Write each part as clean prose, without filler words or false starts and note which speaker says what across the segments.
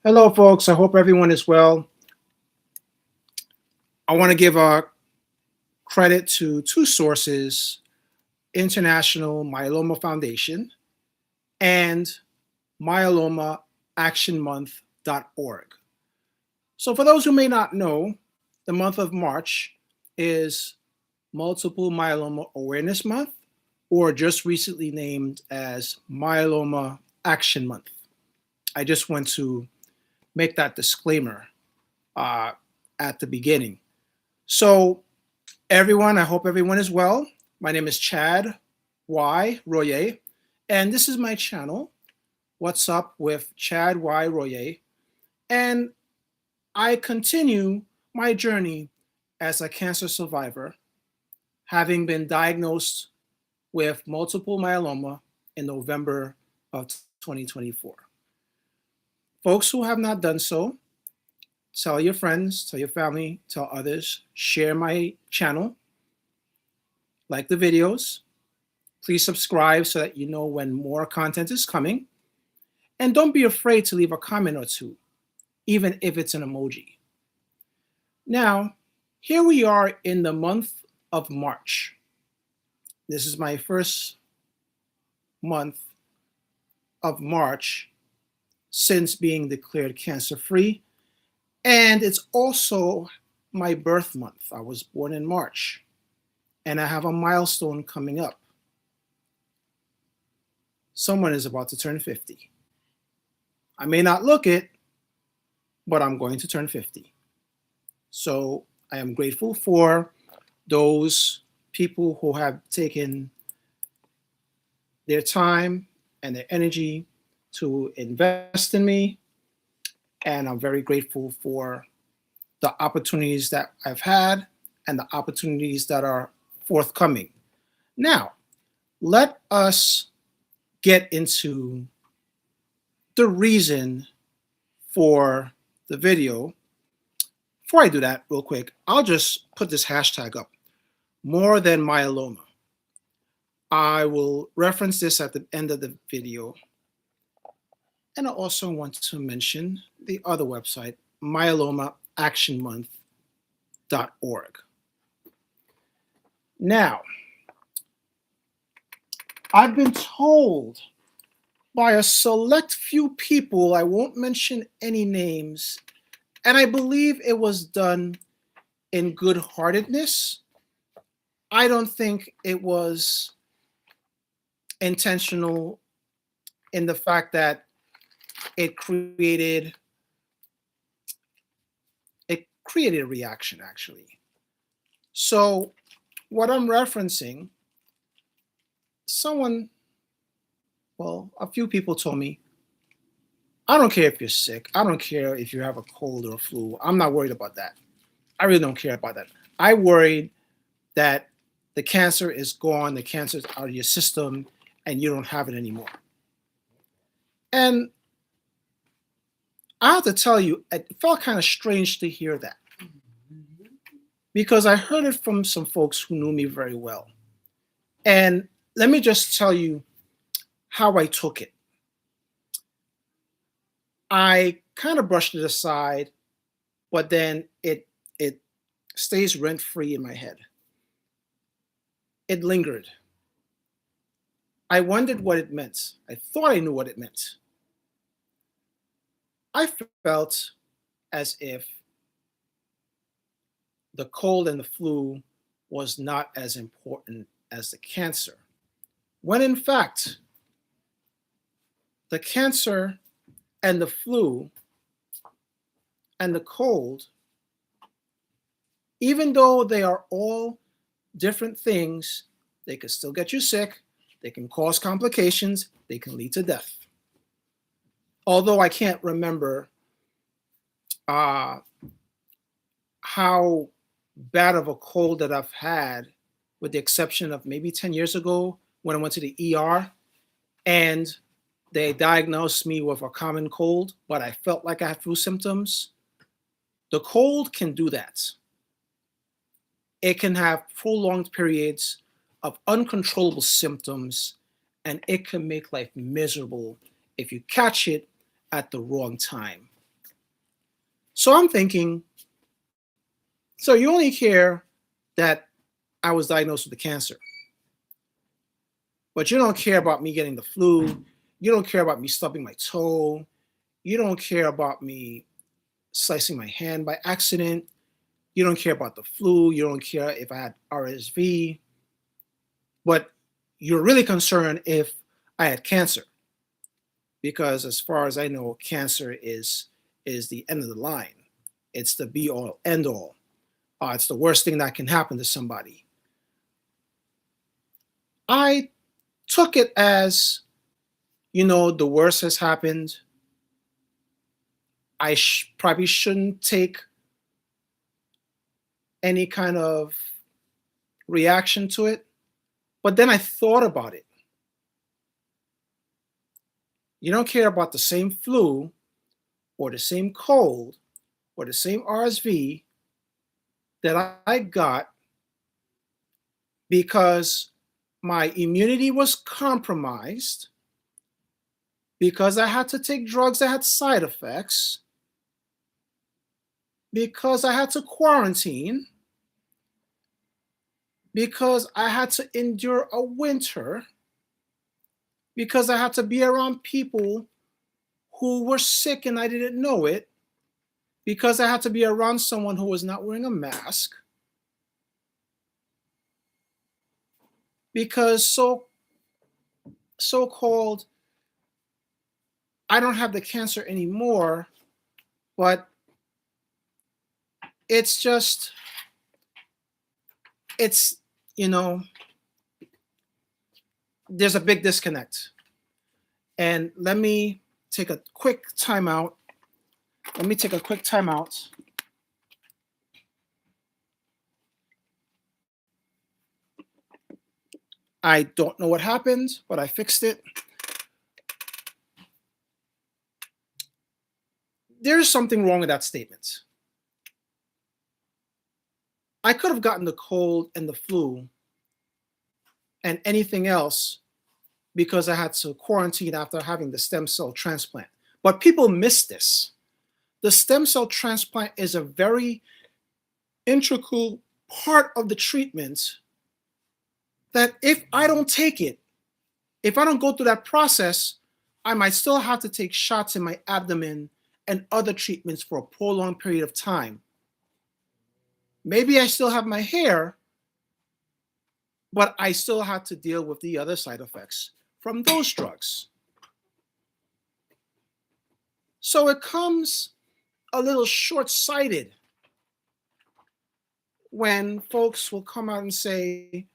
Speaker 1: Hello, folks. I hope everyone is well. I want to give a credit to two sources: International Myeloma Foundation and myelomaactionmonth.org. So, for those who may not know, the month of March is Multiple Myeloma Awareness Month, or just recently named as Myeloma Action Month. I just want to make that disclaimer uh, at the beginning. So, everyone, I hope everyone is well. My name is Chad Y. Royer, and this is my channel, What's Up with Chad Y. Royer. And I continue my journey as a cancer survivor, having been diagnosed with multiple myeloma in November of 2024. Folks who have not done so, tell your friends, tell your family, tell others, share my channel, like the videos. Please subscribe so that you know when more content is coming. And don't be afraid to leave a comment or two, even if it's an emoji. Now, here we are in the month of March. This is my first month of March since being declared cancer free. And it's also my birth month. I was born in March, and I have a milestone coming up. Someone is about to turn 50. I may not look it, but I'm going to turn 50. So I am grateful for those people who have taken their time and their energy to invest in me. And I'm very grateful for the opportunities that I've had and the opportunities that are forthcoming. Now, let us get into the reason for the video. Before I do that, real quick, I'll just put this hashtag up, more than myeloma. I will reference this at the end of the video. And I also want to mention the other website, myelomaactionmonth.org. Now, I've been told by a select few people, I won't mention any names, and I believe it was done in good heartedness. I don't think it was intentional in the fact that it created a reaction, actually. So what I'm referencing, a few people told me, I don't care if you're sick. I don't care if you have a cold or a flu. I'm not worried about that. I really don't care about that. I worried that the cancer is gone, the cancer is out of your system, and you don't have it anymore. And I have to tell you, it felt kind of strange to hear that, because I heard it from some folks who knew me very well. And let me just tell you how I took it. I kind of brushed it aside, but then it stays rent-free in my head. It lingered. I wondered what it meant. I thought I knew what it meant. I felt as if the cold and the flu was not as important as the cancer, when in fact, the cancer and the flu and the cold, even though they are all different things, they can still get you sick, they can cause complications, they can lead to death. Although I can't remember how bad of a cold that I've had, with the exception of maybe 10 years ago when I went to the ER and they diagnosed me with a common cold, but I felt like I had flu symptoms. The cold can do that. It can have prolonged periods of uncontrollable symptoms, and it can make life miserable if you catch it at the wrong time. So I'm thinking, so you only care that I was diagnosed with the cancer, but you don't care about me getting the flu. You don't care about me stubbing my toe. You don't care about me slicing my hand by accident. You don't care about the flu. You don't care if I had RSV. But you're really concerned if I had cancer, because as far as I know, cancer is the end of the line. It's the be all end all. It's the worst thing that can happen to somebody. I took it as, the worst has happened. I probably shouldn't take any kind of reaction to it. But then I thought about it. You don't care about the same flu or the same cold or the same RSV that I got because my immunity was compromised, because I had to take drugs that had side effects, because I had to quarantine, because I had to endure a winter, because I had to be around people who were sick and I didn't know it, because I had to be around someone who was not wearing a mask, because so-called I don't have the cancer anymore, but it's just it's you know there's a big disconnect. And let me take a quick timeout. I don't know what happened, but I fixed it. There's something wrong with that statement. I could have gotten the cold and the flu and anything else because I had to quarantine after having the stem cell transplant. But people miss this. The stem cell transplant is a very integral part of the treatment that if I don't take it, if I don't go through that process, I might still have to take shots in my abdomen and other treatments for a prolonged period of time. Maybe I still have my hair, but I still have to deal with the other side effects from those drugs. So it comes a little short-sighted when folks will come out and say,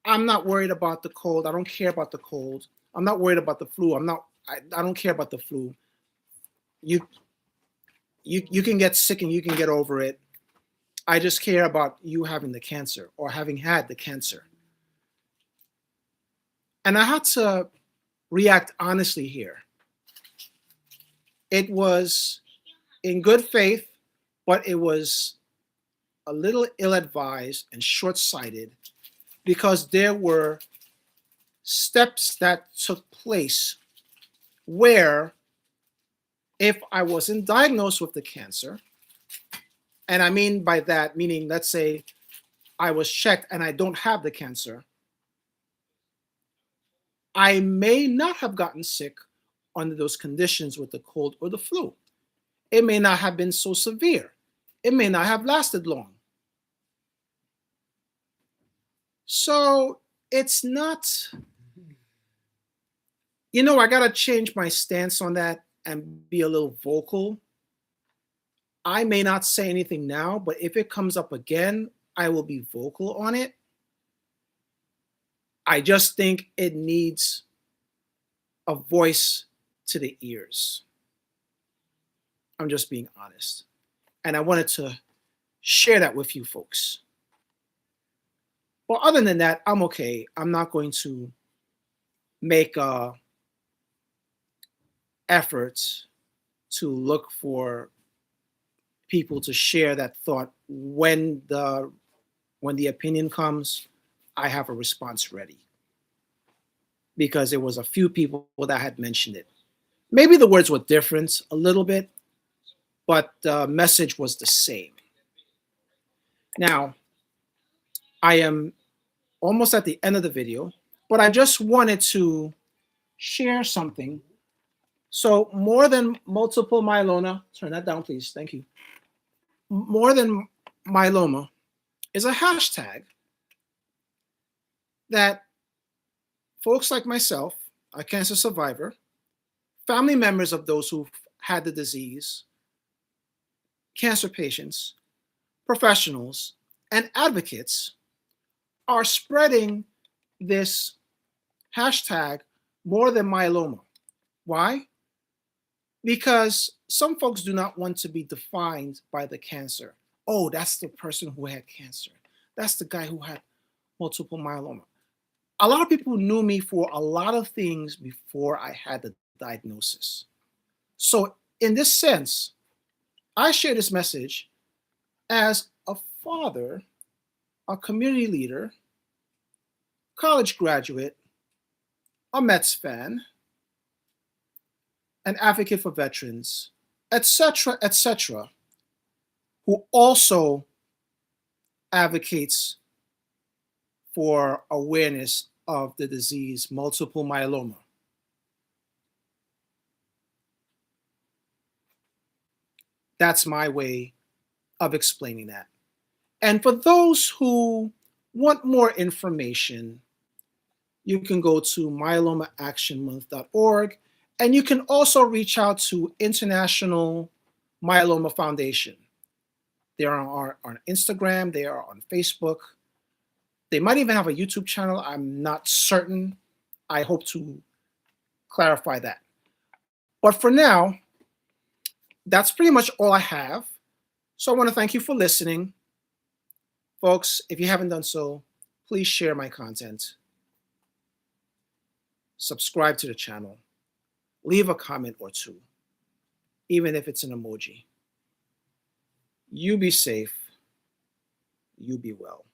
Speaker 1: I'm not worried about the cold. I don't care about the cold. I'm not worried about the flu. I don't care about the flu. You can get sick and you can get over it. I just care about you having the cancer or having had the cancer. And I had to react honestly here. It was in good faith, but it was a little ill-advised and short-sighted because there were steps that took place where if I wasn't diagnosed with the cancer, and I mean by that, meaning let's say I was checked and I don't have the cancer, I may not have gotten sick under those conditions with the cold or the flu. It may not have been so severe. It may not have lasted long. So it's not, I got to change my stance on that and be a little vocal. I may not say anything now, but if it comes up again, I will be vocal on it. I just think it needs a voice to the ears. I'm just being honest. And I wanted to share that with you folks. Well, other than that, I'm okay. I'm not going to make efforts to look for people to share that thought when the opinion comes. I have a response ready because there was a few people that had mentioned it. Maybe the words were different a little bit, but the message was the same. Now, I am almost at the end of the video, but I just wanted to share something. So, more than multiple myeloma, turn that down, please. Thank you. More than myeloma is a hashtag that folks like myself, a cancer survivor, family members of those who've had the disease, cancer patients, professionals, and advocates are spreading this hashtag more than myeloma. Why? Because some folks do not want to be defined by the cancer. Oh, that's the person who had cancer. That's the guy who had multiple myeloma. A lot of people knew me for a lot of things before I had the diagnosis. So, in this sense, I share this message as a father, a community leader, college graduate, a Mets fan, an advocate for veterans, etc., who also advocates for awareness of the disease multiple myeloma. That's my way of explaining that. And for those who want more information, you can go to myelomaactionmonth.org, and you can also reach out to International Myeloma Foundation. They are on Instagram, they are on Facebook. They might even have a YouTube channel. I'm not certain. I hope to clarify that. But for now, that's pretty much all I have. So I want to thank you for listening. Folks, if you haven't done so, please share my content. Subscribe to the channel. Leave a comment or two, even if it's an emoji. You be safe. You be well.